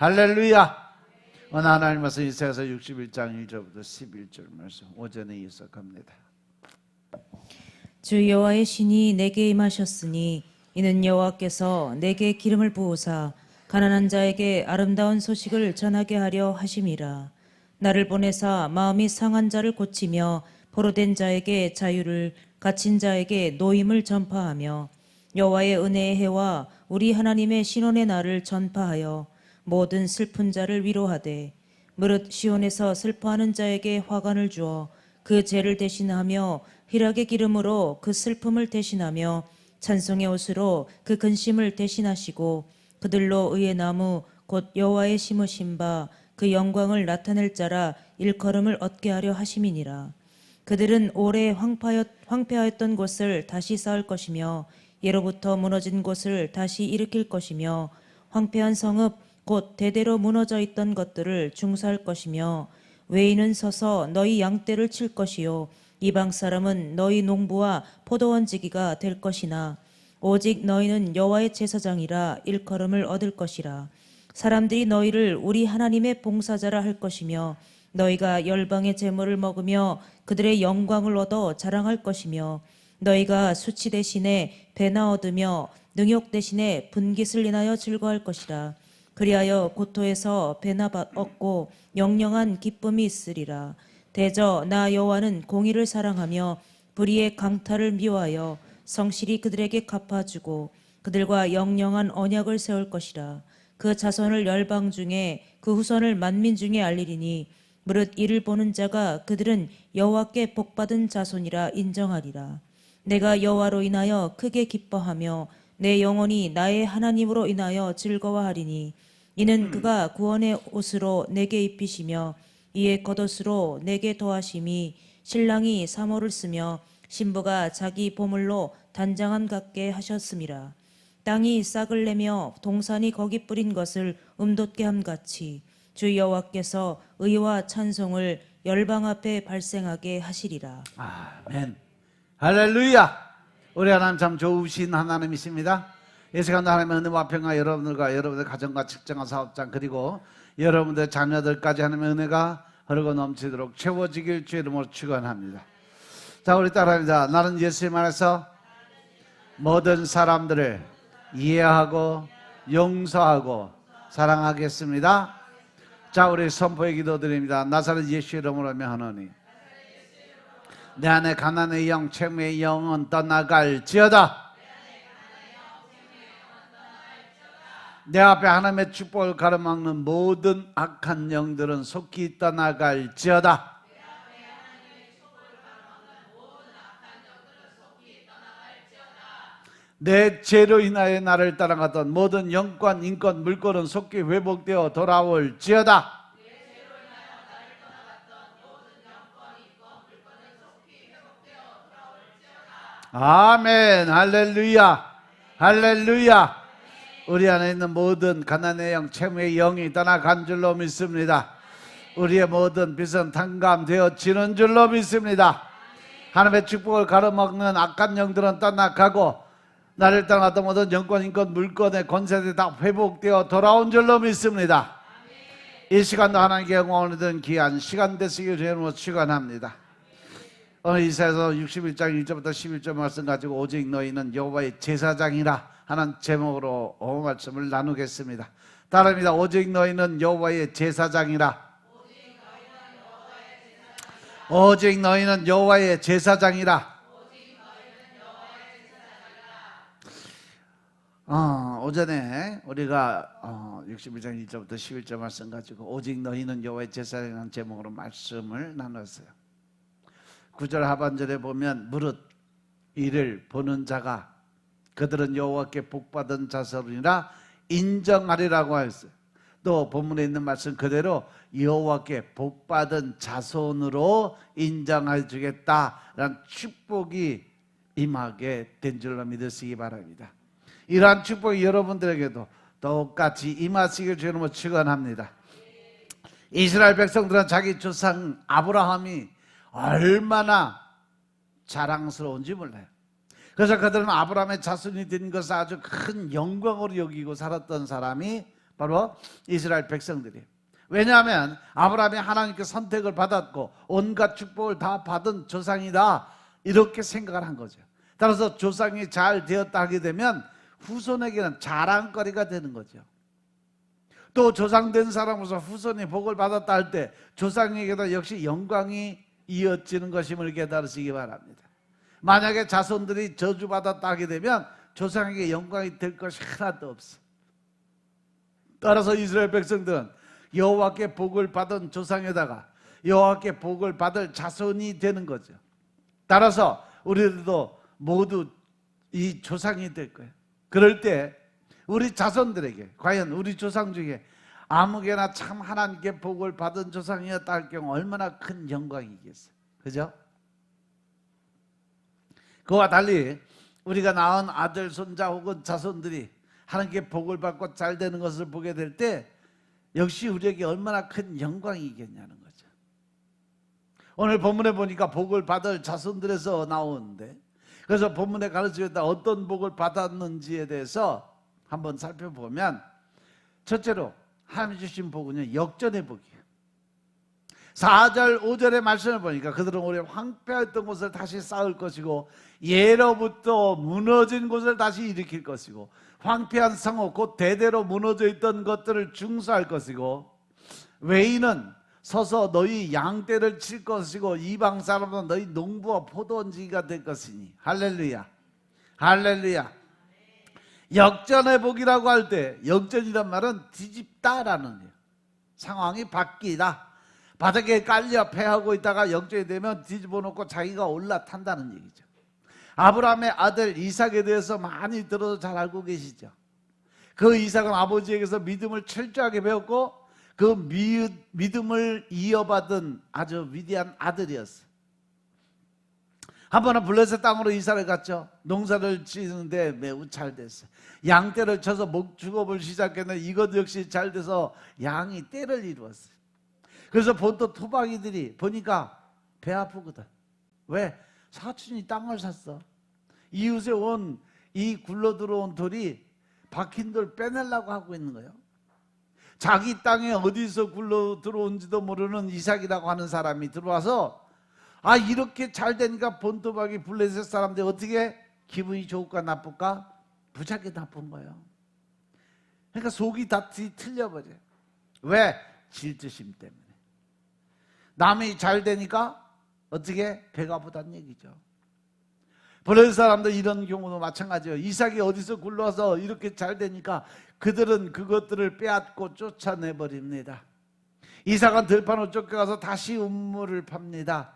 할렐루야. 오늘 하나님 말씀 이사야서 61장 1절부터 11절 말씀 오전에 이어서갑니다. 주 여호와의 신이 내게 임하셨으니 이는 여호와께서 내게 기름을 부으사 가난한 자에게 아름다운 소식을 전하게 하려 하심이라. 나를 보내사 마음이 상한 자를 고치며 포로된 자에게 자유를, 갇힌 자에게 노임을 전파하며 여호와의 은혜의 해와 우리 하나님의 신원의 날을 전파하여 모든 슬픈 자를 위로하되 무릇 시온에서 슬퍼하는 자에게 화관을 주어 그 죄를 대신하며 희락의 기름으로 그 슬픔을 대신하며 찬송의 옷으로 그 근심을 대신하시고 그들로 의의 나무 곧 여호와의 심으신 바 그 영광을 나타낼 자라 일컬음을 얻게 하려 하심이니라. 그들은 오래 황폐하였던 곳을 다시 쌓을 것이며 예로부터 무너진 곳을 다시 일으킬 것이며 황폐한 성읍 곧 대대로 무너져 있던 것들을 중사할 것이며 외인은 서서 너희 양떼를 칠 것이요 이방 사람은 너희 농부와 포도원 지기가 될 것이나 오직 너희는 여호와의 제사장이라 일컬음을 얻을 것이라. 사람들이 너희를 우리 하나님의 봉사자라 할 것이며 너희가 열방의 제물을 먹으며 그들의 영광을 얻어 자랑할 것이며 너희가 수치 대신에 배나 얻으며 능욕 대신에 분깃을 인하여 즐거워할 것이라. 그리하여 고토에서 배나 얻고 영영한 기쁨이 있으리라. 대저 나 여호와는 공의를 사랑하며 불의의 강탈을 미워하여 성실히 그들에게 갚아주고 그들과 영영한 언약을 세울 것이라. 그 자손을 열방 중에 그 후손을 만민 중에 알리리니 무릇 이를 보는 자가 그들은 여호와께 복받은 자손이라 인정하리라. 내가 여호와로 인하여 크게 기뻐하며 내 영혼이 나의 하나님으로 인하여 즐거워하리니 이는 그가 구원의 옷으로 내게 입히시며 이에 겉옷으로 내게 도하심이 신랑이 사모를 쓰며 신부가 자기 보물로 단장함 같게 하셨음이라. 땅이 싹을 내며 동산이 거기 뿌린 것을 돋게 함같이 주 여호와께서 의와 찬송을 열방 앞에 발생하게 하시리라. 아멘. 할렐루야. 우리 하나님 참 좋으신 하나님이십니다. 이 시간도 하나님의 은혜와 평화 여러분들과 여러분들 가정과 직장과 사업장 그리고 여러분들 자녀들까지 하나님의 은혜가 흐르고 넘치도록 채워지길 주의 이름으로 축원합니다. 자, 우리 따라합니다. 나는 예수님 안에서 모든 사람들을 이해하고 용서하고 사랑하겠습니다. 자, 우리 선포의 기도 드립니다. 나사렛 예수 이름으로 명하노니 내 안에 가난의 영, 채무의 영은 떠나갈지어다. 내 앞에 하나님의 축복을 가로막는 모든 악한 영들은 속히 떠나갈지어다. 내 죄로 인하여 나를 따라갔던 모든 영권, 인권, 물권은 속히 회복되어 돌아올지어다. 아멘. 할렐루야. 할렐루야. 우리 안에 있는 모든 가난의 영, 채무의 영이 떠나간 줄로 믿습니다. 우리의 모든 빚은 탕감되어지는 줄로 믿습니다. 하나님의 축복을 가로막는 악한 영들은 떠나가고 나를 떠나던 모든 영권, 인권, 물권의 권세들이 다 회복되어 돌아온 줄로 믿습니다. 이 시간도 하나님께 영광을 드리는 귀한 시간 되시길 주님으로 축원합니다. 오늘 이사야서 61장 1절부터 11절 말씀 가지고 오직 너희는 여호와의 제사장이라 하는 제목으로 말씀을 나누겠습니다. 따라합니다. 오직 너희는 여호와의 제사장이라. 오직 너희는 여호와의 제사장이라. 오전에 우리가 61장 1절부터 11절 말씀 가지고 오직 너희는 여호와의 제사장이라는 제목으로 말씀을 나눴어요. 9절 하반절에 보면 무릇 이를 보는 자가 그들은 여호와께 복받은 자손이라 인정하리라고 했어요. 또 본문에 있는 말씀 그대로 여호와께 복받은 자손으로 인정해 주겠다라는 축복이 임하게 된 줄로 믿으시기 바랍니다. 이러한 축복이 여러분들에게도 똑같이 임하시길 주님으로 축원합니다. 이스라엘 백성들은 자기 조상 아브라함이 얼마나 자랑스러운지 몰라요. 그래서 그들은 아브라함의 자손이 된 것을 아주 큰 영광으로 여기고 살았던 사람이 바로 이스라엘 백성들이. 왜냐하면 아브라함이 하나님께 선택을 받았고 온갖 축복을 다 받은 조상이다, 이렇게 생각을 한 거죠. 따라서 조상이 잘 되었다 하게 되면 후손에게는 자랑거리가 되는 거죠. 또 조상된 사람으로서 후손이 복을 받았다 할 때 조상에게도 역시 영광이 이어지는 것임을 깨달으시기 바랍니다. 만약에 자손들이 저주받았다 하게 되면 조상에게 영광이 될 것이 하나도 없어. 따라서 이스라엘 백성들은 여호와께 복을 받은 조상에다가 여호와께 복을 받을 자손이 되는 거죠. 따라서 우리들도 모두 이 조상이 될 거예요. 그럴 때 우리 자손들에게 과연 우리 조상 중에 아무개나 참 하나님께 복을 받은 조상이었다 할 경우 얼마나 큰 영광이겠어요. 그죠? 그와 달리 우리가 낳은 아들, 손자 혹은 자손들이 하나님께 복을 받고 잘 되는 것을 보게 될 때 역시 우리에게 얼마나 큰 영광이겠냐는 거죠. 오늘 본문에 보니까 복을 받을 자손들에서 나오는데, 그래서 본문에 가르치겠다 어떤 복을 받았는지에 대해서 한번 살펴보면, 첫째로 하나님 주신 복은요, 역전의 복이에요. 4절 5절의 말씀을 보니까 그들은 오래 황폐했던 곳을 다시 쌓을 것이고 예로부터 무너진 곳을 다시 일으킬 것이고 황폐한 성읍 곧 대대로 무너져 있던 것들을 중수할 것이고 외인은 서서 너희 양떼를 칠 것이고 이방 사람은 너희 농부와 포도원지기가 될 것이니. 할렐루야, 할렐루야. 역전의 복이라고 할 때 역전이란 말은 뒤집다라는 거예요. 상황이 바뀌다. 바닥에 깔려 패하고 있다가 역전이 되면 뒤집어 놓고 자기가 올라탄다는 얘기죠. 아브라함의 아들 이삭에 대해서 많이 들어서 잘 알고 계시죠. 그 이삭은 아버지에게서 믿음을 철저하게 배웠고 그 믿음을 이어받은 아주 위대한 아들이었어요. 한 번은 블레셋 땅으로 이사를 갔죠. 농사를 지는데 매우 잘 됐어요. 양떼를 쳐서 목축업을 시작했는데 이것 역시 잘 돼서 양이 떼를 이루었어요. 그래서 본토 토박이들이 보니까 배 아프거든. 왜? 사촌이 땅을 샀어. 이웃에 온 이 굴러 들어온 돌이 박힌 돌 빼내려고 하고 있는 거예요. 자기 땅에 어디서 굴러 들어온지도 모르는 이삭이라고 하는 사람이 들어와서 이렇게 잘 되니까 본토박이 블레셋 사람들이 어떻게 기분이 좋을까 나쁠까? 무지하게 나쁜 거예요. 그러니까 속이 다 틀려버려요. 왜? 질투심 때문에. 남이 잘 되니까 어떻게? 배가 부다는 얘기죠. 블레셋 사람들 이런 경우도 마찬가지예요. 이삭이 어디서 굴러와서 이렇게 잘 되니까 그들은 그것들을 빼앗고 쫓아내버립니다. 이삭은 들판으로 쫓겨가서 다시 음물을 팝니다.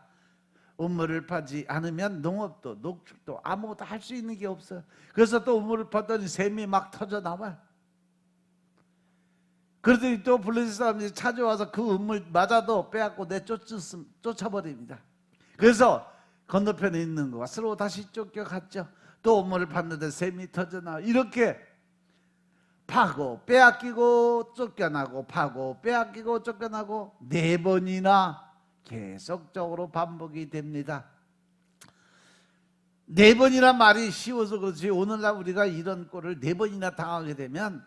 음물을 파지 않으면 농업도 녹축도 아무것도 할 수 있는 게 없어요. 그래서 또 음물을 팠더니 샘이 막 터져 나와요. 그러더니 또 블레셋 사람들이 찾아와서 그 음물 맞아도 빼앗고 쫓아버립니다. 그래서 건너편에 있는 것으로 다시 쫓겨갔죠. 또 음물을 팠는데 샘이 터져 나와. 이렇게 파고 빼앗기고 쫓겨나고 파고 빼앗기고 쫓겨나고 4번이나 계속적으로 반복이 됩니다. 4번이란 말이 쉬워서 그렇지 오늘날 우리가 이런 꼴을 4번이나 당하게 되면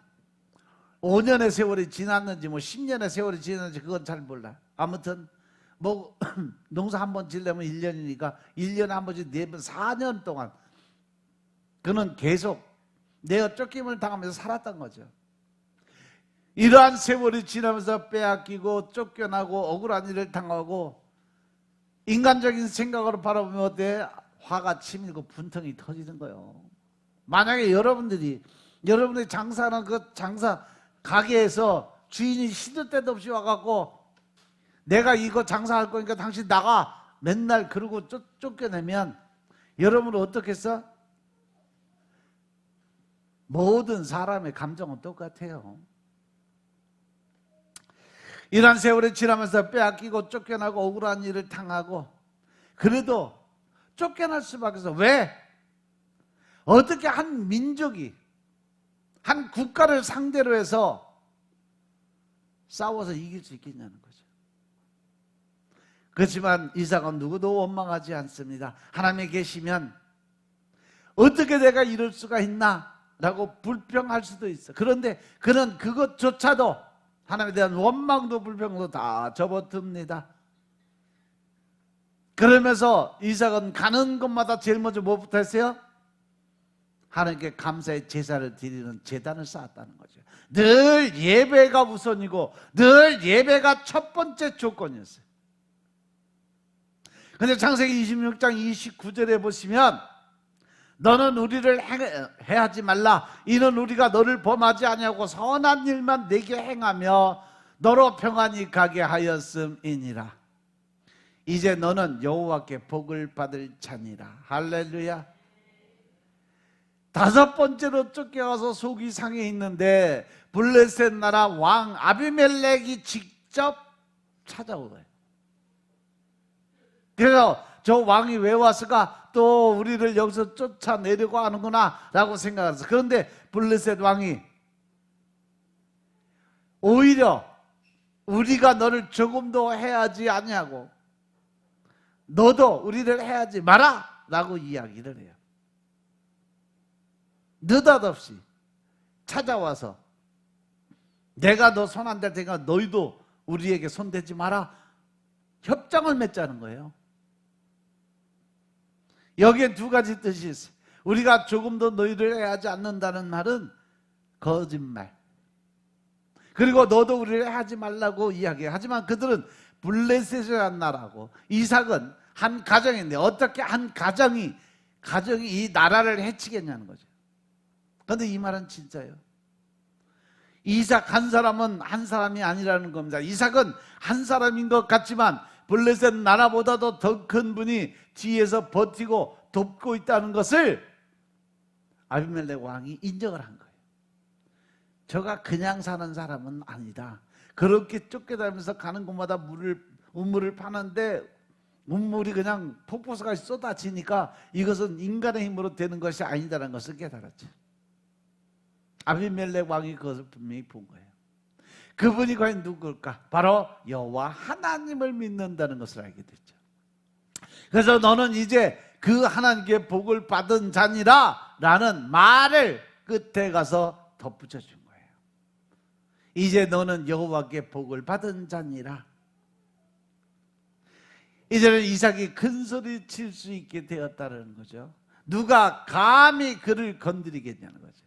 5년의 세월이 지났는지 10년의 세월이 지났는지 그건 잘 몰라. 아무튼 농사 한 번 지려면 1년이니까 1년에 한 번씩 4번 4년 동안 그는 계속 내가 쫓김을 당하면서 살았던 거죠. 이러한 세월이 지나면서 빼앗기고 쫓겨나고 억울한 일을 당하고 인간적인 생각으로 바라보면 어때? 화가 치밀고 분통이 터지는 거예요. 만약에 여러분들이 장사하는 그 장사 가게에서 주인이 시도 때도 없이 와갖고 내가 이거 장사할 거니까 당신 나가 맨날 그러고 쫓겨내면 여러분은 어떻겠어? 모든 사람의 감정은 똑같아요. 이런 세월이 지나면서 빼앗기고 쫓겨나고 억울한 일을 당하고 그래도 쫓겨날 수밖에 없어. 왜? 어떻게 한 민족이 한 국가를 상대로 해서 싸워서 이길 수 있겠냐는 거죠. 그렇지만 이삭은 누구도 원망하지 않습니다. 하나님이 계시면 어떻게 내가 이럴 수가 있나? 라고 불평할 수도 있어. 그런데 그는 그것조차도 하나님에 대한 원망도 불평도 다 접어듭니다. 그러면서 이삭은 가는 곳마다 제일 먼저 뭐부터 했어요? 하나님께 감사의 제사를 드리는 제단을 쌓았다는 거죠. 늘 예배가 우선이고 늘 예배가 첫 번째 조건이었어요. 근데 창세기 26장 29절에 보시면 너는 우리를 해하지 말라. 이는 우리가 너를 범하지 아니하고 선한 일만 내게 행하며 너로 평안히 가게 하였음이니라. 이제 너는 여호와께 복을 받을 자니라. 할렐루야. 다섯 번째로 쫓겨가서 속이 상해 있는데 블레셋 나라 왕 아비멜렉이 직접 찾아오고요. 그래서 저 왕이 왜 왔을까? 또 우리를 여기서 쫓아내려고 하는구나 라고 생각했어요. 그런데 블레셋 왕이 오히려 우리가 너를 조금 더 해야지 아니하고 너도 우리를 해야지 마라 라고 이야기를 해요. 느닷없이 찾아와서 내가 너 손 안 댈 테니까 너희도 우리에게 손대지 마라. 협정을 맺자는 거예요. 여기에 두 가지 뜻이 있어요. 우리가 조금 더 너희를 해하지 않는다는 말은 거짓말. 그리고 너도 우리를 하지 말라고 이야기해요. 하지만 그들은 블레셋이라는 나라고 이삭은 한 가정인데 어떻게 한 가정이 이 나라를 해치겠냐는 거죠. 그런데 이 말은 진짜예요. 이삭 한 사람은 한 사람이 아니라는 겁니다. 이삭은 한 사람인 것 같지만 블레셋 나라보다도 더 큰 분이 뒤에서 버티고 돕고 있다는 것을 아비멜렉 왕이 인정을 한 거예요. 저가 그냥 사는 사람은 아니다. 그렇게 쫓겨다니면서 가는 곳마다 우물을 파는데 우물이 그냥 폭포수까지 쏟아지니까 이것은 인간의 힘으로 되는 것이 아니다라는 것을 깨달았죠. 아비멜렉 왕이 그것을 분명히 본 거예요. 그분이 과연 누굴까? 바로 여호와 하나님을 믿는다는 것을 알게 됐죠. 그래서 너는 이제 그 하나님께 복을 받은 자니라 라는 말을 끝에 가서 덧붙여 준 거예요. 이제 너는 여호와께 복을 받은 자니라. 이제는 이삭이 큰 소리 칠 수 있게 되었다는 거죠. 누가 감히 그를 건드리겠냐는 거죠.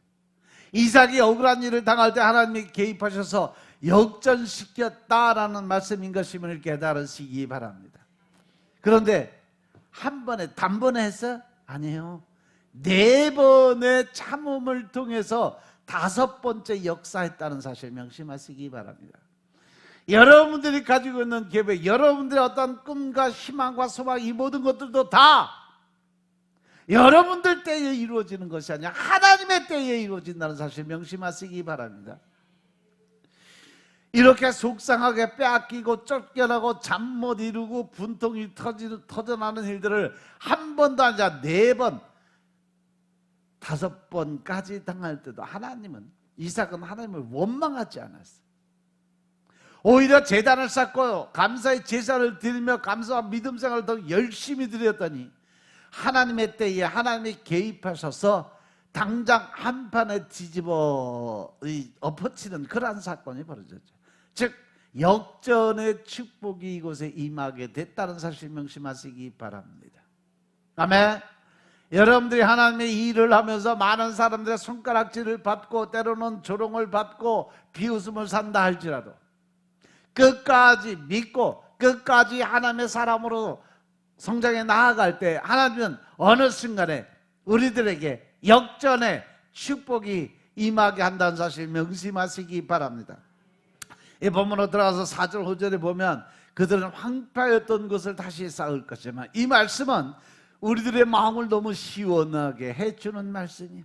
이삭이 억울한 일을 당할 때 하나님이 개입하셔서 역전시켰다라는 말씀인 것임을 깨달으시기 바랍니다. 그런데 한 번에 단번에 했어? 아니에요. 4번의 참음을 통해서 5번째 역사했다는 사실 명심하시기 바랍니다. 여러분들이 가지고 있는 계획, 여러분들의 어떤 꿈과 희망과 소망, 이 모든 것들도 다 여러분들 때에 이루어지는 것이 아니라 하나님의 때에 이루어진다는 사실 명심하시기 바랍니다. 이렇게 속상하게 빼앗기고 쫓겨나고 잠 못 이루고 분통이 터져나는 일들을 한 번도 아니라 4번, 5번까지 당할 때도 이삭은 하나님을 원망하지 않았어요. 오히려 제단을 쌓고 감사의 제사를 드리며 감사와 믿음 생활을 더 열심히 드렸더니 하나님의 때에 하나님이 개입하셔서 당장 한 판에 뒤집어 엎어치는 그러한 사건이 벌어졌죠. 즉 역전의 축복이 이곳에 임하게 됐다는 사실 명심하시기 바랍니다. 아멘. 여러분들이 하나님의 일을 하면서 많은 사람들의 손가락질을 받고 때로는 조롱을 받고 비웃음을 산다 할지라도 끝까지 믿고 끝까지 하나님의 사람으로 성장해 나아갈 때 하나님은 어느 순간에 우리들에게 역전의 축복이 임하게 한다는 사실 명심하시기 바랍니다. 이 본문으로 들어가서 4절 5절에 보면 그들은 황폐했던 것을 다시 쌓을 것이지만 이 말씀은 우리들의 마음을 너무 시원하게 해주는 말씀이에요.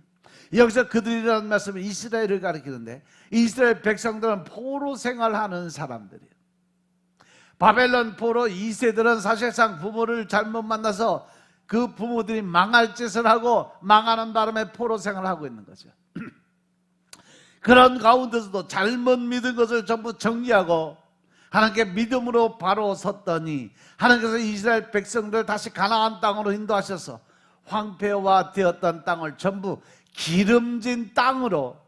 여기서 그들이라는 말씀은 이스라엘을 가리키는데 이스라엘 백성들은 포로 생활하는 사람들이에요. 바벨론 포로 2세들은 사실상 부모를 잘못 만나서 그 부모들이 망할 짓을 하고 망하는 바람에 포로 생활을 하고 있는 거죠. 그런 가운데서도 잘못 믿은 것을 전부 정리하고 하나님께 믿음으로 바로 섰더니 하나님께서 이스라엘 백성들을 다시 가나안 땅으로 인도하셔서 황폐화 되었던 땅을 전부 기름진 땅으로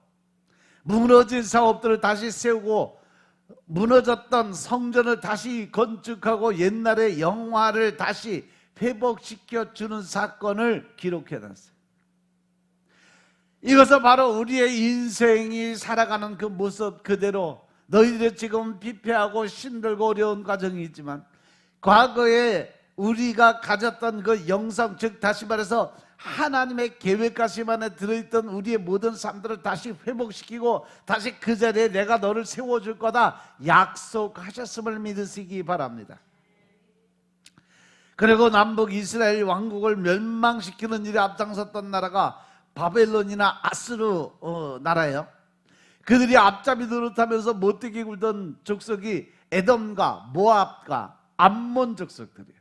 무너진 사업들을 다시 세우고 무너졌던 성전을 다시 건축하고 옛날의 영화를 다시 회복시켜 주는 사건을 기록해 놨어요. 이것은 바로 우리의 인생이 살아가는 그 모습 그대로, 너희들이 지금 피폐하고 힘들고 어려운 과정이지만 과거에 우리가 가졌던 그 영성, 즉 다시 말해서 하나님의 계획하심 안에 들어있던 우리의 모든 삶들을 다시 회복시키고 다시 그 자리에 내가 너를 세워줄 거다 약속하셨음을 믿으시기 바랍니다. 그리고 남북 이스라엘 왕국을 멸망시키는 일에 앞장섰던 나라가 바벨론이나 아스루 나라예요. 그들이 앞잡이 노릇하면서 못되게 굴던 족속이 에돔과 모압과 암몬 족속들이에요.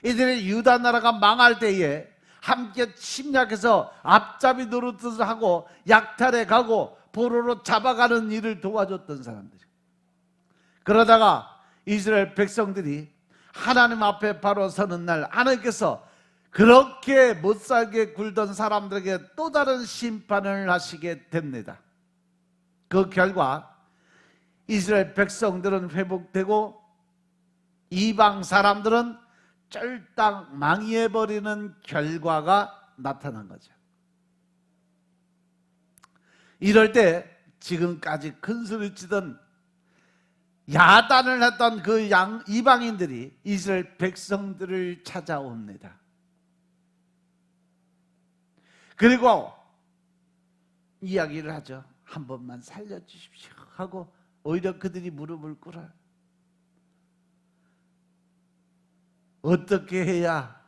이들이 유다 나라가 망할 때에 함께 침략해서 앞잡이 노릇을 하고 약탈해 가고 포로로 잡아가는 일을 도와줬던 사람들이에요. 그러다가 이스라엘 백성들이 하나님 앞에 바로 서는 날 하나님께서 그렇게 못살게 굴던 사람들에게 또 다른 심판을 하시게 됩니다. 그 결과 이스라엘 백성들은 회복되고 이방 사람들은 쫄딱 망해버리는 결과가 나타난 거죠. 이럴 때 지금까지 큰소리치던 야단을 했던 그 이방인들이 이스라엘 백성들을 찾아옵니다. 그리고 이야기를 하죠. 한 번만 살려주십시오 하고 오히려 그들이 무릎을 꿇어요. 어떻게 해야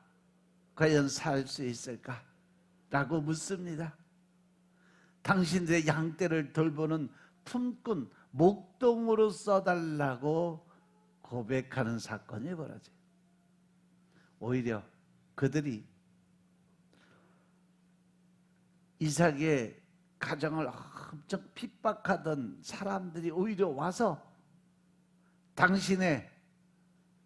과연 살 수 있을까? 라고 묻습니다. 당신들의 양떼를 돌보는 품꾼, 목동으로 써달라고 고백하는 사건이 벌어져요. 오히려 그들이 이삭의 가정을 엄청 핍박하던 사람들이 오히려 와서 당신의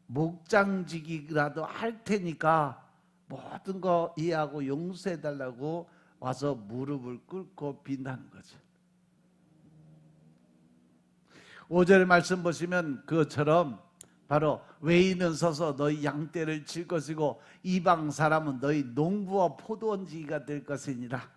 목장지기라도 할 테니까 모든 거 이해하고 용서해달라고 와서 무릎을 꿇고 빈다는 거죠. 5절 말씀 보시면 그것처럼 바로 외인은 서서 너희 양떼를 칠 것이고 이방 사람은 너희 농부와 포도원지기가 될 것이니라.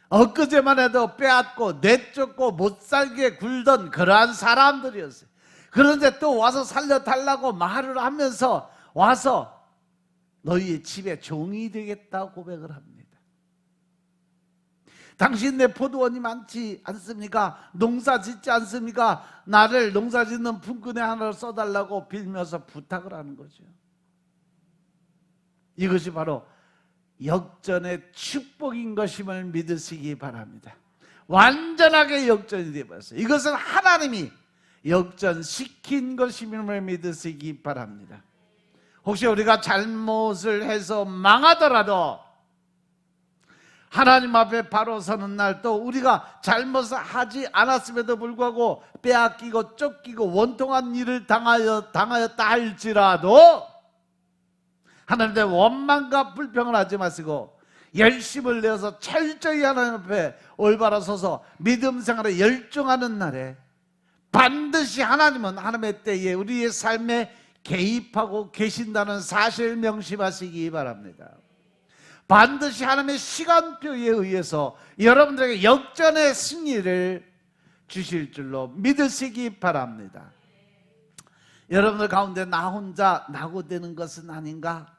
엊그제만 해도 빼앗고 내쫓고 못살게 굴던 그러한 사람들이었어요. 그런데 또 와서 살려달라고 말을 하면서 와서 너희의 집에 종이 되겠다고 고백을 합니다. 당신 내 포도원이 많지 않습니까? 농사 짓지 않습니까? 나를 농사 짓는 품꾼의 하나를 써달라고 빌면서 부탁을 하는 거죠. 이것이 바로 역전의 축복인 것임을 믿으시기 바랍니다. 완전하게 역전이 되어버렸어요. 이것은 하나님이 역전시킨 것임을 믿으시기 바랍니다. 혹시 우리가 잘못을 해서 망하더라도 하나님 앞에 바로 서는 날, 또 우리가 잘못을 하지 않았음에도 불구하고 빼앗기고 쫓기고 원통한 일을 당하였다 할지라도 하나님의 원망과 불평을 하지 마시고 열심을 내어서 철저히 하나님 앞에 올바로 서서 믿음 생활에 열중하는 날에 반드시 하나님은 하나님의 때에 우리의 삶에 개입하고 계신다는 사실 명심하시기 바랍니다. 반드시 하나님의 시간표에 의해서 여러분들에게 역전의 승리를 주실 줄로 믿으시기 바랍니다. 여러분들 가운데 나 혼자 낙오되는 것은 아닌가?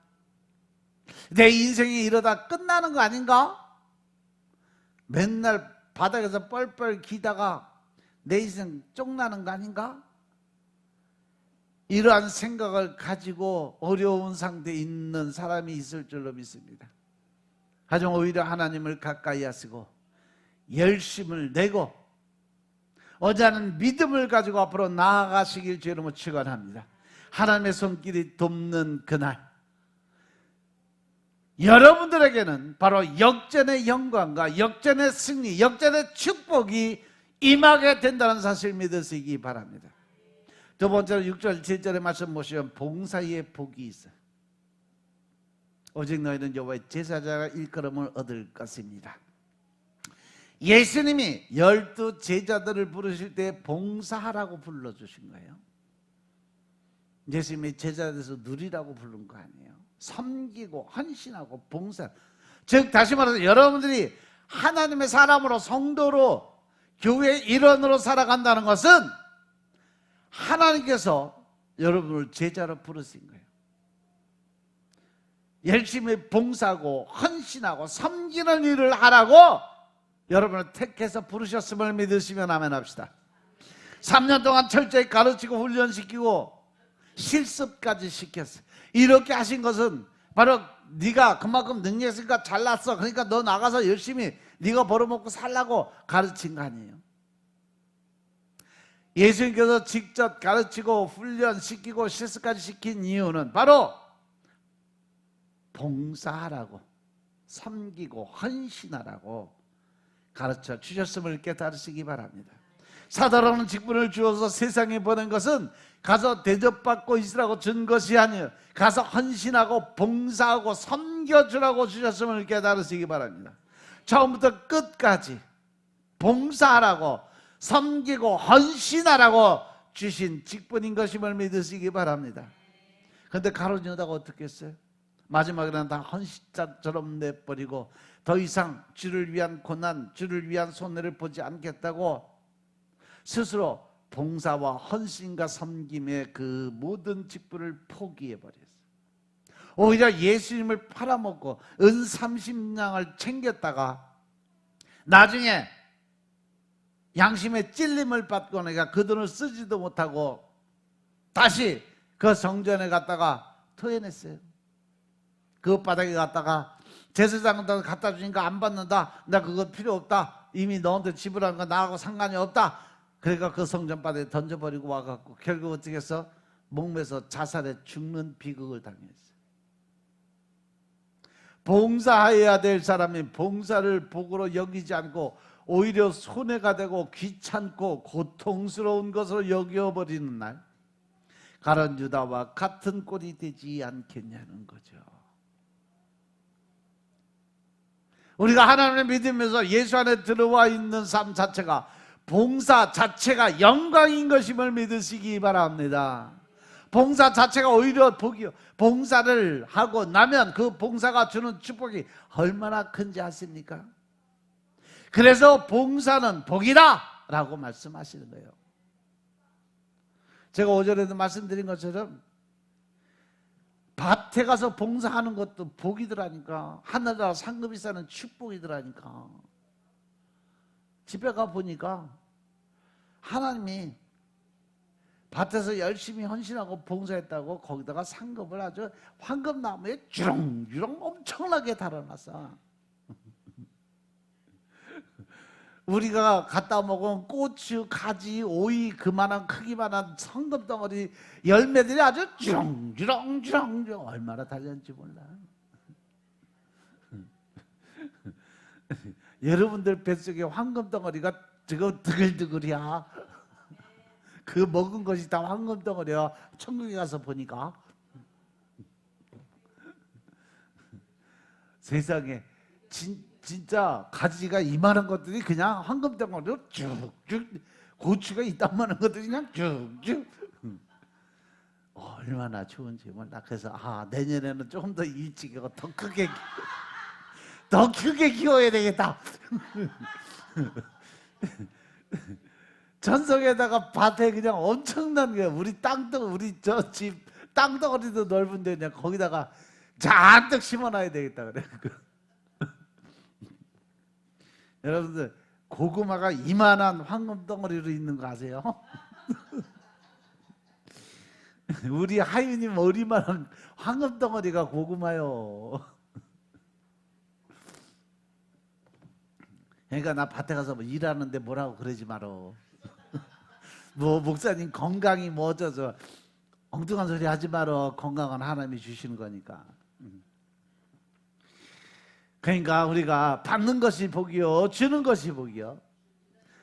내 인생이 이러다 끝나는 거 아닌가? 맨날 바닥에서 뻘뻘 기다가 내 인생 쪽나는 거 아닌가? 이러한 생각을 가지고 어려운 상태에 있는 사람이 있을 줄로 믿습니다. 하지만 오히려 하나님을 가까이 하시고 열심을 내고 어제는 믿음을 가지고 앞으로 나아가시길 주 이름으로 축원합니다. 하나님의 손길이 돕는 그날, 여러분들에게는 바로 역전의 영광과 역전의 승리, 역전의 축복이 임하게 된다는 사실 믿으시기 바랍니다. 두 번째로 6절 7절의 말씀 보시면 봉사의 복이 있어요. 오직 너희는 여호와의 제사장의 일컬음을 얻을 것입니다. 예수님이 12 제자들을 부르실 때 봉사하라고 불러주신 거예요. 예수님이 제자들에서 누리라고 부른 거 아니에요. 섬기고 헌신하고 봉사. 즉 다시 말해서 여러분들이 하나님의 사람으로 성도로 교회의 일원으로 살아간다는 것은 하나님께서 여러분을 제자로 부르신 거예요. 열심히 봉사하고 헌신하고 섬기는 일을 하라고 여러분을 택해서 부르셨음을 믿으시면 아멘 합시다. 3년 동안 철저히 가르치고 훈련시키고 실습까지 시켰어요. 이렇게 하신 것은 바로 네가 그만큼 능력 있으니까 잘났어, 그러니까 너 나가서 열심히 네가 벌어먹고 살라고 가르친 거 아니에요. 예수님께서 직접 가르치고 훈련시키고 실습까지 시킨 이유는 바로 봉사하라고, 섬기고 헌신하라고 가르쳐 주셨음을 깨달으시기 바랍니다. 사도라는 직분을 주어서 세상에 보낸 것은 가서 대접받고 있으라고 준 것이 아니에요. 가서 헌신하고 봉사하고 섬겨주라고 주셨음을 깨달으시기 바랍니다. 처음부터 끝까지 봉사하라고, 섬기고 헌신하라고 주신 직분인 것임을 믿으시기 바랍니다. 그런데 가룟 유다가 어떻게 했어요? 마지막에는 다 헌신자처럼 내버리고 더 이상 주를 위한 고난, 주를 위한 손해를 보지 않겠다고 스스로 봉사와 헌신과 섬김의 그 모든 직분을 포기해버렸어요. 오히려 예수님을 팔아먹고 은 30냥을 챙겼다가 나중에 양심의 찔림을 받고 내가 그 돈을 쓰지도 못하고 다시 그 성전에 갔다가 토해냈어요. 그 바닥에 갔다가 제사장한테 갖다 주니까 안 받는다, 나 그거 필요 없다, 이미 너한테 지불한 거 나하고 상관이 없다. 그러니까 그 성전 바닥에 던져버리고 와갖고 결국 어떻게 해서 목매서 자살해 죽는 비극을 당했어요. 봉사해야 될 사람이 봉사를 복으로 여기지 않고 오히려 손해가 되고 귀찮고 고통스러운 것으로 여겨버리는 날, 가룟 유다와 같은 꼴이 되지 않겠냐는 거죠. 우리가 하나님을 믿으면서 예수 안에 들어와 있는 삶 자체가, 봉사 자체가 영광인 것임을 믿으시기 바랍니다. 봉사 자체가 오히려 복이요. 봉사를 하고 나면 그 봉사가 주는 축복이 얼마나 큰지 아십니까? 그래서 봉사는 복이다 라고 말씀하시는 거예요. 제가 오전에도 말씀드린 것처럼 밭에 가서 봉사하는 것도 복이더라니까. 하늘나라 상급이 사는 축복이더라니까. 집에 가 보니까 하나님이 밭에서 열심히 헌신하고 봉사했다고 거기다가 상급을 아주 황금나무에 주렁주렁 엄청나게 달아놨어. 우리가 갖다 먹은 고추, 가지, 오이 그만한 크기만한 성금덩어리 열매들이 아주 주렁주렁 얼마나 달렸는지 몰라. 여러분들 뱃속에 황금덩어리가 저거 드글드글이야. 그 먹은 것이 다 황금덩어리야. 천국에 가서 보니까. 세상에 진짜 가지가 이만한 것들이 그냥 황금덩어리로 쭉쭉, 고추가 이따만한 것들이 그냥 쭉쭉. 얼마나 좋은지 몰라. 그래서 내년에는 조금 더 일찍 하고 더 크게 키워야 되겠다. 전석에다가 밭에 그냥 엄청난 게, 우리 우리 저 집 땅덩어리도 넓은데 그냥 거기다가 잔뜩 심어놔야 되겠다 그래. 여러분들 고구마가 이만한 황금덩어리로 있는 거 아세요? 우리 하윤님 머리만한 황금덩어리가 고구마요. 그러니까 나 밭에 가서 뭐 일하는데 뭐라고 그러지 말어. 뭐 목사님 건강이 뭐 어쩌죠, 엉뚱한 소리 하지 말어. 건강은 하나님이 주시는 거니까. 그러니까 우리가 받는 것이 복이요, 주는 것이 복이요.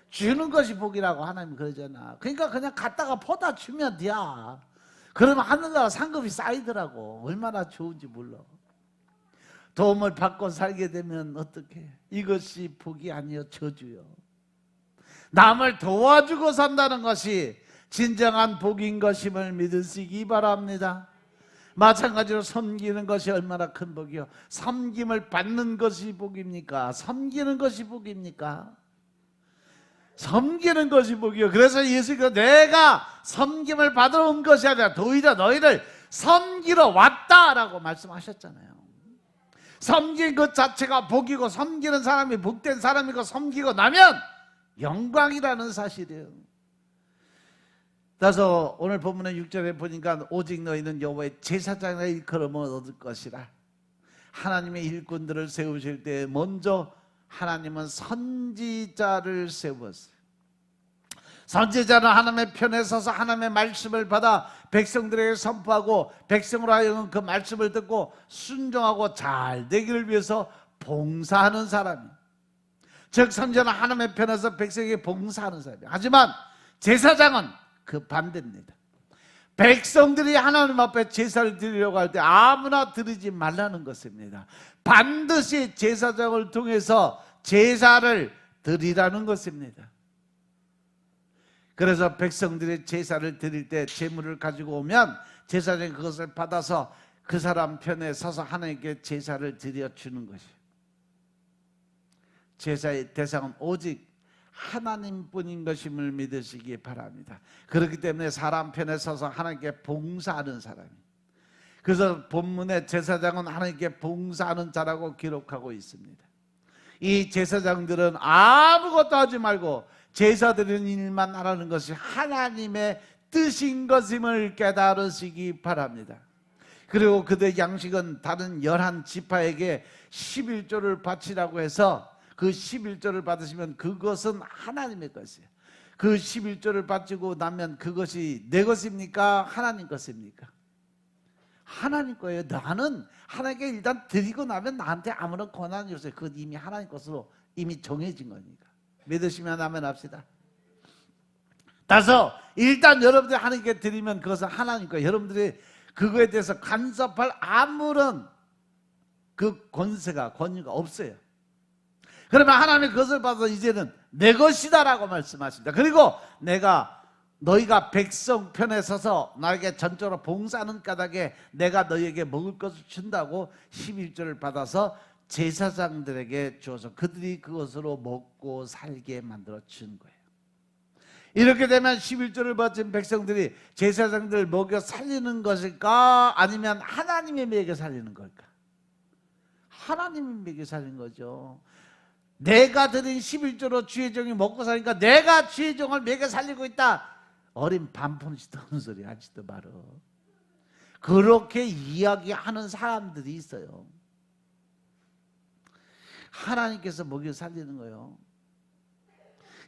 주는 것이 복이라고 하나님 그러잖아. 그러니까 그냥 갖다가 퍼다 주면 돼. 그러면 하늘나라 상급이 쌓이더라고. 얼마나 좋은지 몰라. 도움을 받고 살게 되면 어떻게? 이것이 복이 아니요 저주요. 남을 도와주고 산다는 것이 진정한 복인 것임을 믿으시기 바랍니다. 마찬가지로 섬기는 것이 얼마나 큰 복이요. 섬김을 받는 것이 복입니까? 섬기는 것이 복입니까? 섬기는 것이 복이요. 그래서 예수가 내가 섬김을 받으러 온 것이 아니라 오히려 너희를 섬기러 왔다라고 말씀하셨잖아요. 섬긴 것 자체가 복이고 섬기는 사람이 복된 사람이고 섬기고 나면 영광이라는 사실이에요. 그래서 오늘 본문의 6절에 보니까 오직 너희는 여호와의 제사장의 일컬음을 얻을 것이라. 하나님의 일꾼들을 세우실 때 먼저 하나님은 선지자를 세웠어요. 선지자는 하나님의 편에 서서 하나님의 말씀을 받아 백성들에게 선포하고 백성으로 하여금 그 말씀을 듣고 순종하고 잘 되기를 위해서 봉사하는 사람이에요. 즉 선지자는 하나님의 편에서 백성에게 봉사하는 사람이에요. 하지만 제사장은 그 반대입니다. 백성들이 하나님 앞에 제사를 드리려고 할 때 아무나 드리지 말라는 것입니다. 반드시 제사장을 통해서 제사를 드리라는 것입니다. 그래서 백성들이 제사를 드릴 때 제물을 가지고 오면 제사장이 그것을 받아서 그 사람 편에 서서 하나님께 제사를 드려주는 것이에요. 제사의 대상은 오직 하나님뿐인 것임을 믿으시기 바랍니다. 그렇기 때문에 사람 편에 서서 하나님께 봉사하는 사람이. 그래서 본문에 제사장은 하나님께 봉사하는 자라고 기록하고 있습니다. 이 제사장들은 아무것도 하지 말고 제사 드리는 일만 하라는 것이 하나님의 뜻인 것임을 깨달으시기 바랍니다. 그리고 그들의 양식은 다른 11지파에게 11조를 바치라고 해서 그 11조를 받으시면 그것은 하나님의 것이에요. 그 11조를 바치고 나면 그것이 내 것입니까? 하나님 것입니까? 하나님 거예요. 나는 하나님께 일단 드리고 나면 나한테 아무런 권한이 없어요. 그건 이미 하나님 것으로 이미 정해진 거니까. 믿으시면 아멘 합시다. 따라서 일단 여러분들이 하나님께 드리면 그것은 하나님 거예요. 여러분들이 그거에 대해서 간섭할 아무런 그 권위가 없어요. 그러면 하나님이 그것을 받아서 이제는 내 것이다라고 말씀하십니다. 그리고 너희가 백성 편에 서서 나에게 전적으로 봉사하는 까닭에 내가 너희에게 먹을 것을 준다고 11조를 받아서 제사장들에게 주어서 그들이 그것으로 먹고 살게 만들어 준 거예요. 이렇게 되면 11조를 받은 백성들이 제사장들을 먹여 살리는 것일까? 아니면 하나님이 먹여 살리는 걸까? 하나님이 먹여 살리는 거죠. 내가 드린 11조로 주의 종이 먹고 사니까 내가 주의 종을 먹여 살리고 있다. 어린 반푼씩 떠는 소리 하지도 말어. 그렇게 이야기하는 사람들이 있어요. 하나님께서 먹여 살리는 거예요.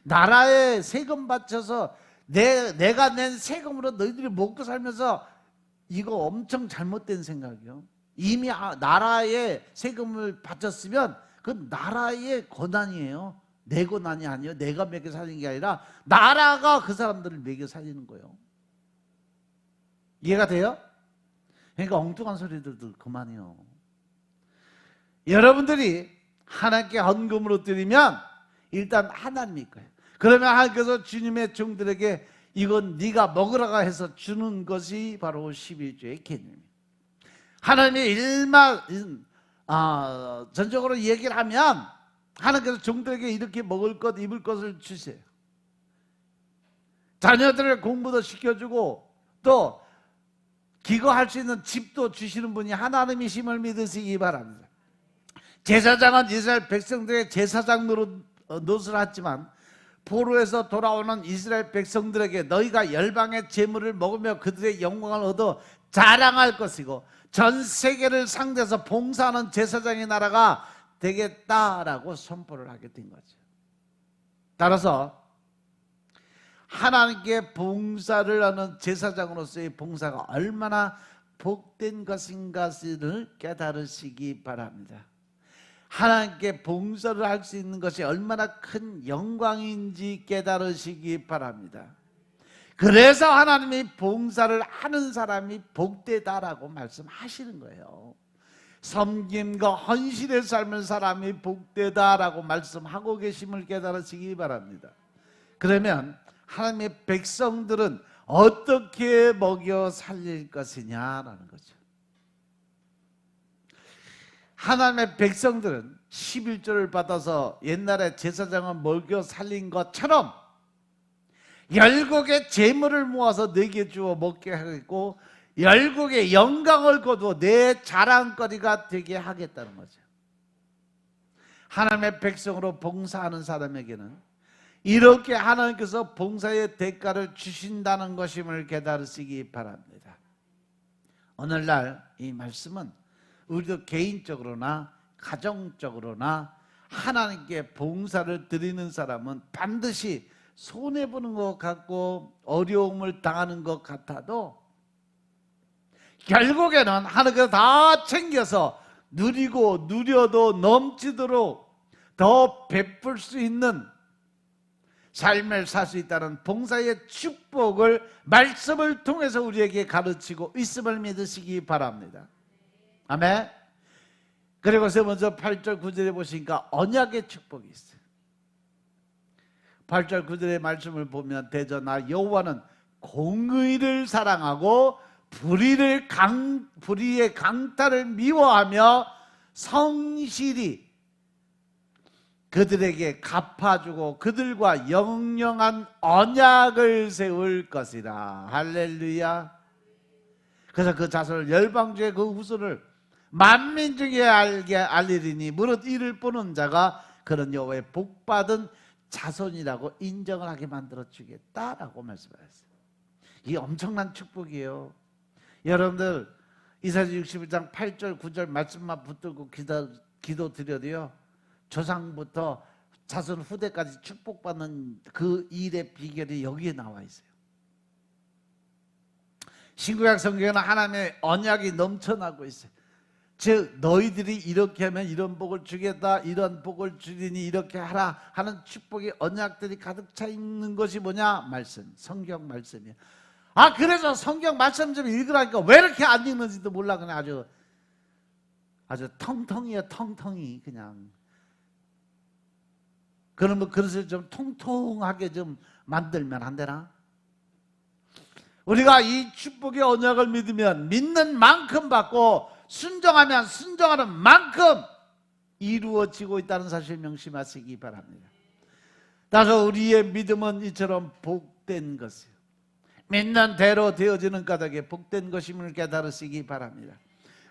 나라에 세금 바쳐서 내가 낸 세금으로 너희들이 먹고 살면서 이거 엄청 잘못된 생각이요. 이미 나라에 세금을 바쳤으면 그 나라의 권한이에요. 내 권한이 아니에요. 내가 먹여 살리는 게 아니라 나라가 그 사람들을 먹여 살리는 거예요. 이해가 돼요? 그러니까 엉뚱한 소리들도 그만이요. 여러분들이 하나님께 헌금으로 드리면 일단 하나님일 거예요. 그러면 하나님께서 주님의 종들에게 이건 네가 먹으라고 해서 주는 것이 바로 11조의 개념이에요. 하나님의 전적으로 얘기를 하면 하나님께서 종들에게 이렇게 먹을 것, 입을 것을 주세요. 자녀들의 공부도 시켜주고 또 기거할 수 있는 집도 주시는 분이 하나님이심을 믿으시기 바랍니다. 제사장은 이스라엘 백성들의 제사장 노릇을 했지만 포로에서 돌아오는 이스라엘 백성들에게 너희가 열방의 재물을 먹으며 그들의 영광을 얻어 자랑할 것이고 전 세계를 상대해서 봉사하는 제사장의 나라가 되겠다라고 선포를 하게 된 거죠. 따라서 하나님께 봉사를 하는 제사장으로서의 봉사가 얼마나 복된 것인가를 깨달으시기 바랍니다. 하나님께 봉사를 할 수 있는 것이 얼마나 큰 영광인지 깨달으시기 바랍니다. 그래서 하나님이 봉사를 하는 사람이 복되다라고 말씀하시는 거예요. 섬김과 헌신의 삶을 사람이 복되다라고 말씀하고 계심을 깨달으시기 바랍니다. 그러면 하나님의 백성들은 어떻게 먹여 살릴 것이냐라는 거죠. 하나님의 백성들은 11조를 받아서 옛날에 제사장을 먹여 살린 것처럼 열국의 재물을 모아서 내게 주어 먹게 하겠고 열국의 영광을 거두어 내 자랑거리가 되게 하겠다는 거죠. 하나님의 백성으로 봉사하는 사람에게는 이렇게 하나님께서 봉사의 대가를 주신다는 것임을 깨달으시기 바랍니다. 오늘날 이 말씀은 우리도 개인적으로나 가정적으로나 하나님께 봉사를 드리는 사람은 반드시 손해보는 것 같고 어려움을 당하는 것 같아도 결국에는 하나님께서 다 챙겨서 누리고 누려도 넘치도록 더 베풀 수 있는 삶을 살 수 있다는 봉사의 축복을 말씀을 통해서 우리에게 가르치고 있음을 믿으시기 바랍니다. 아멘. 그리고서 먼저 8절 9절에 보시니까 언약의 축복이 있어요. 8절 9절의 말씀을 보면 대저나 여호와는 공의를 사랑하고 불의의 강탈을 미워하며 성실히 그들에게 갚아주고 그들과 영영한 언약을 세울 것이라. 할렐루야. 그래서 그 자손을 열방 중에 그 후손을 만민 중에 알리리니 무릇 이를 보는 자가 그런 여호와의 복받은 자손이라고 인정을 하게 만들어 주겠다라고 말씀하셨어요. 이게 엄청난 축복이에요. 여러분들 이사야 61장 8절 9절 말씀만 붙들고 기도 드려도요, 조상부터 자손 후대까지 축복받는 그 일의 비결이 여기에 나와 있어요. 신구약 성경에는 하나님의 언약이 넘쳐나고 있어요. 즉 너희들이 이렇게 하면 이런 복을 주겠다, 이런 복을 주리니 이렇게 하라 하는 축복의 언약들이 가득 차 있는 것이 뭐냐? 말씀, 성경 말씀이에요. 그래서 성경 말씀 좀 읽으라니까 왜 이렇게 안 읽는지도 몰라. 그냥 아주 텅텅이에요. 텅텅이. 그냥 그러면 그릇을 좀 통통하게 좀 만들면 안 되나? 우리가 이 축복의 언약을 믿으면 믿는 만큼 받고 순종하면 순종하는 만큼 이루어지고 있다는 사실 명심하시기 바랍니다. 따라서 우리의 믿음은 이처럼 복된 것이에요. 믿는 대로 되어지는 까닭에 복된 것임을 깨달으시기 바랍니다.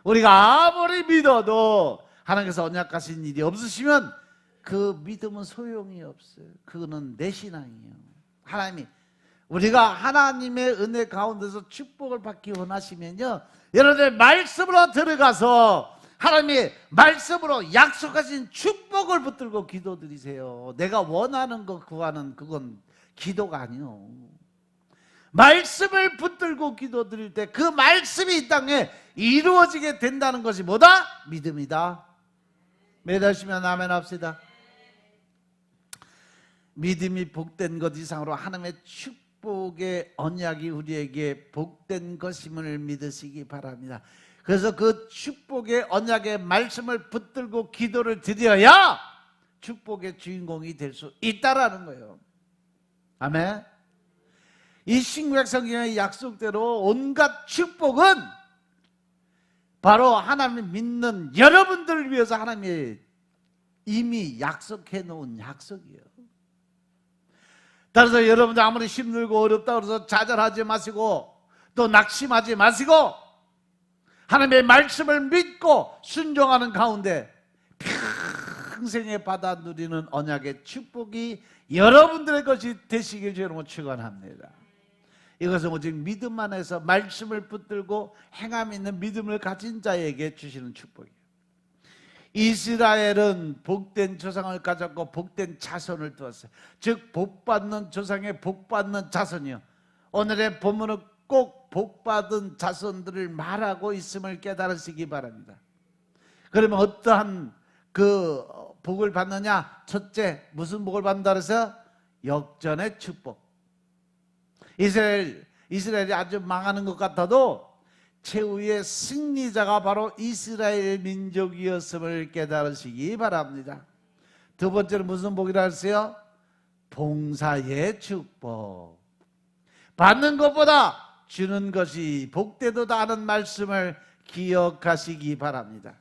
우리가 아무리 믿어도 하나님께서 언약하신 일이 없으시면 그 믿음은 소용이 없어요. 그거는 내 신앙이에요. 하나님이 우리가 하나님의 은혜 가운데서 축복을 받기 원하시면요, 여러분들 말씀으로 들어가서 하나님이 말씀으로 약속하신 축복을 붙들고 기도드리세요. 내가 원하는 거 구하는 그건 기도가 아니요. 말씀을 붙들고 기도드릴 때 그 말씀이 이 땅에 이루어지게 된다는 것이 뭐다? 믿음이다. 매달시면 아멘 합시다. 믿음이 복된 것 이상으로 하나님의 축복의 언약이 우리에게 복된 것임을 믿으시기 바랍니다. 그래서 그 축복의 언약의 말씀을 붙들고 기도를 드려야 축복의 주인공이 될 수 있다라는 거예요. 아멘. 이 신구약 성경의 약속대로 온갖 축복은 바로 하나님을 믿는 여러분들을 위해서 하나님이 이미 약속해 놓은 약속이에요. 따라서 여러분들 아무리 힘들고 어렵다 그래서 좌절하지 마시고 또 낙심하지 마시고 하나님의 말씀을 믿고 순종하는 가운데 평생에 받아 누리는 언약의 축복이 여러분들의 것이 되시길 주로 축원합니다. 이것은 오직 믿음만 해서 말씀을 붙들고 행함 있는 믿음을 가진 자에게 주시는 축복이에요. 이스라엘은 복된 조상을 가졌고 복된 자손을 두었어요. 즉 복받는 조상의 복받는 자손이요. 오늘의 본문은 꼭 복받은 자손들을 말하고 있음을 깨달으시기 바랍니다. 그러면 어떠한 그 복을 받느냐? 첫째, 무슨 복을 받는다 그래서? 역전의 축복. 이스라엘이 아주 망하는 것 같아도 최후의 승리자가 바로 이스라엘 민족이었음을 깨달으시기 바랍니다. 두 번째는 무슨 복이라 했어요? 봉사의 축복. 받는 것보다 주는 것이 복되도다는 말씀을 기억하시기 바랍니다.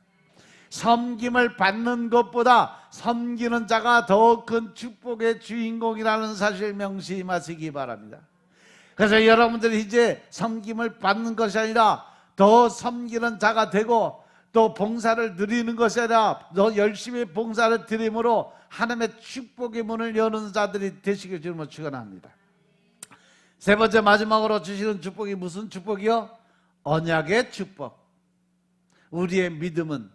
섬김을 받는 것보다 섬기는 자가 더 큰 축복의 주인공이라는 사실 명심하시기 바랍니다. 그래서 여러분들이 이제 섬김을 받는 것이 아니라 더 섬기는 자가 되고 또 봉사를 누리는 것이 아니라 더 열심히 봉사를 드림으로 하나님의 축복의 문을 여는 자들이 되시길 주님으로 축원합니다. 세 번째 마지막으로 주시는 축복이 무슨 축복이요? 언약의 축복. 우리의 믿음은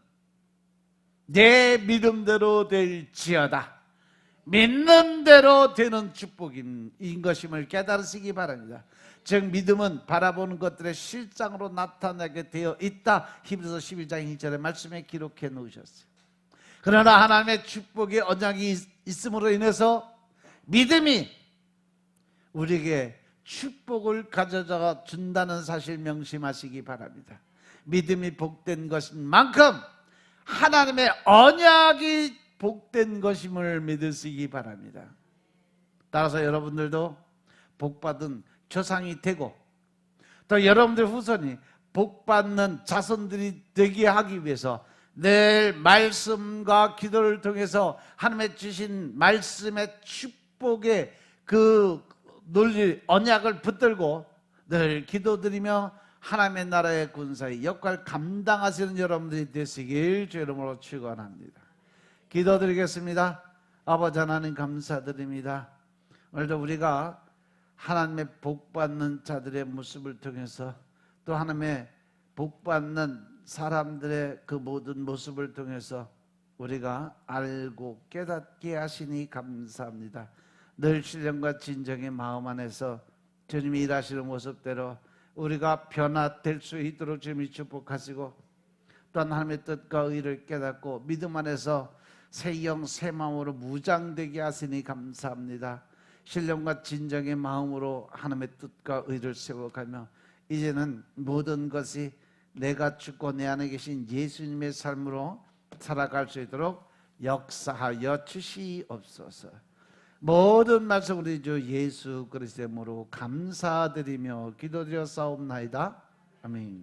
내 믿음대로 될지어다. 믿는 대로 되는 축복인 것임을 깨달으시기 바랍니다. 즉 믿음은 바라보는 것들의 실상으로 나타나게 되어 있다. 히브리서 11장 2절의 말씀에 기록해 놓으셨어요. 그러나 하나님의 축복의 언약이 있음으로 인해서 믿음이 우리에게 축복을 가져다 준다는 사실 명심하시기 바랍니다. 믿음이 복된 것인 만큼 하나님의 언약이 복된 것임을 믿으시기 바랍니다. 따라서 여러분들도 복받은 조상이 되고 또 여러분들 후손이 복받는 자손들이 되게 하기 위해서 늘 말씀과 기도를 통해서 하나님의 주신 말씀의 축복의 그 논리 언약을 붙들고 늘 기도드리며 하나님의 나라의 군사의 역할 감당하시는 여러분들이 되시길 주 이름으로 축원합니다. 기도드리겠습니다. 아버지 하나님 감사드립니다. 오늘도 우리가 하나님의 복받는 자들의 모습을 통해서 또 하나님의 복받는 사람들의 그 모든 모습을 통해서 우리가 알고 깨닫게 하시니 감사합니다. 늘 신령과 진정의 마음 안에서 주님이 일하시는 모습대로 우리가 변화될 수 있도록 주님이 축복하시고 또한 하나님의 뜻과 의를 깨닫고 믿음 안에서 새 영 새 마음으로 무장되게 하시니 감사합니다. 신령과 진정의 마음으로 하나님의 뜻과 의를 세워가며 이제는 모든 것이 내가 죽고 내 안에 계신 예수님의 삶으로 살아갈 수 있도록 역사하여 주시옵소서. 모든 말씀 우리 주 예수 그리스도의 이름으로 감사드리며 기도드려 싸움나이다. 아멘.